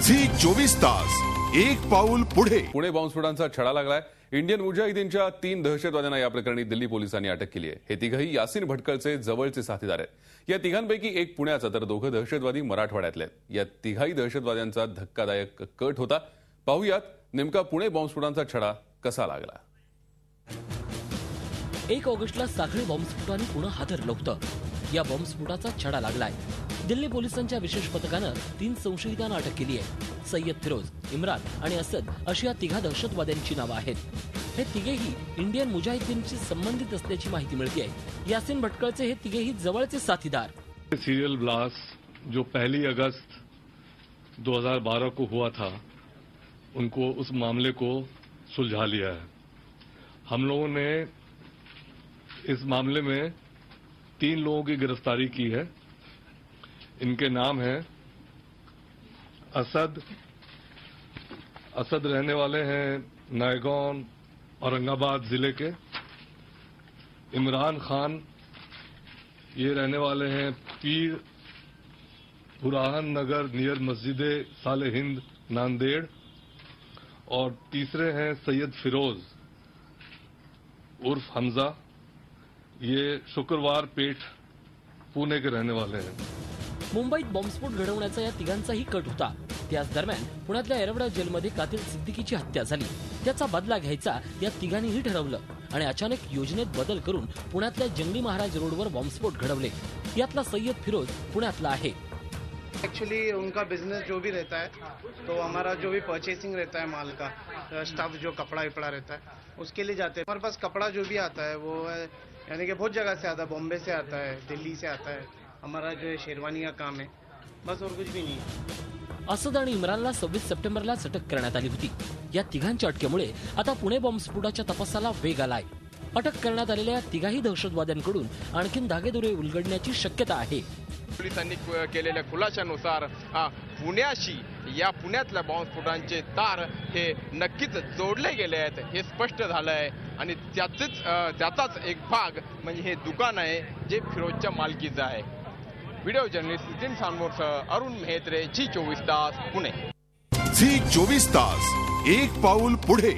Zee 24 तास एक पाऊल पुढे। पुणे बॉम्बस्फोटांचा छडा लागलाय। इंडियन मुजाहिदीनच्या 3 दहशतवाद्यांना या प्रकरणी दिल्ली पोलिसांनी अटक केली आहे। हे तिघही यासीन भटकळचे जवळचे साथीदार आहेत। या तिघांपैकी एक पुण्याचा तर दोघं दहशतवादी मराठवाड्यातले आहेत। या तिघाही दहशतवाद्यांचा धक्कादायक कट होता। पाहूयात नेमका पुणे बॉम्बस्फोटांचा छडा कसा लागला। 1 ऑगस्टला साखळी बॉम्बस्फोटाने पुणे हादरलं होतं। या बॉम्बस्फोटाचा छडा लागलाय। दिल्ली पोलिसांच्या विशेष पथकानं 3 संशयितांना अटक केली आहे। सय्यद फिरोज, इम्रान आणि असद अशी या तिघा दहशतवाद्यांची नावं आहेत। हे तिघेही इंडियन मुजाहिदीनशी संबंधित असल्याची माहिती मिळते आहे। यासीन भटकळचे हे तिघेही जवळचे साथीदार। सीरियल ब्लास्ट जो 1 अगस्त 2012 को हुआ था, उनको उस मामले को सुलझा लिया है। हम लोगों ने इस मामले में 3 लोगों की गिरफ्तारी की है। इनके नाम हैं असद रहने वाले हैं नायगौन औरंगाबाद जिले के। इमरान खान ये रहने वाले हैं पीर बुरहान नगर नियर मस्जिद साले हिंद नांदेड़। और तीसरे हैं सैयद फिरोज उर्फ हमजा, ये शुक्रवार पेठ पुणे के रहने वाले हैं। मुंबईत बॉम्बस्फोट घडवण्याचा या तिघांचाही कट होता। त्याच दरम्यान पुण्यातल्या येरवडा जेलमध्ये कातील सिद्दीकीची हत्या झाली। त्याचा बदला घ्यायचा या तिघांनीही ठरवलं आणि अचानक योजनेत बदल करून पुण्यातल्या जंगली महाराज रोडवर बॉम्बस्फोट घडवले। यातला सय्यद फिरोज पुण्यातला आहे। एक्चुअली उनका बिजनेस जो भी रहता है, तो हमारा जो भी परचेसिंग रहता है माल का, स्टफ जो कपड़ा विपड़ा रहता है, उसके लिए जाते हैं। हमारे पास कपड़ा जो भी आता है वो यानी कि बहुत जगह से आता है, बॉम्बे से आता है, दिल्ली से आता है। हमारा जो है शेरवानी का काम है, बस और कुछ भी नहीं है। असद आणि इम्रानला 26 सप्टेंबरलाच अटक करण्यात आली होती। या तिघांच्या अटकेमुळे आता पुणे बॉम्बस्फोटाच्या तपासाला वेग आलाय। अटक करण्यात आलेल्या तिघाही दहशतवाद्यांकडून आणखीन धागेदोरे उलगडण्याची शक्यता आहे। पोलिसांनी केलेल्या खुलाशानुसार पुण्याशी या पुण्यातल्या बॉम्बस्फोटांचे तार हे नक्कीच जोडले गेले आहेत हे स्पष्ट झालं आहे। आणि त्याचाच एक भाग म्हणजे हे दुकान आहे जे फिरोजच्या मालकीचं आहे। व्हिडिओ जर्नलिस्ट नितीन सांगमोरसह अरुण मेहत्रे, झी 24 तास पुणे। झी 24 तास एक पाऊल पुढे।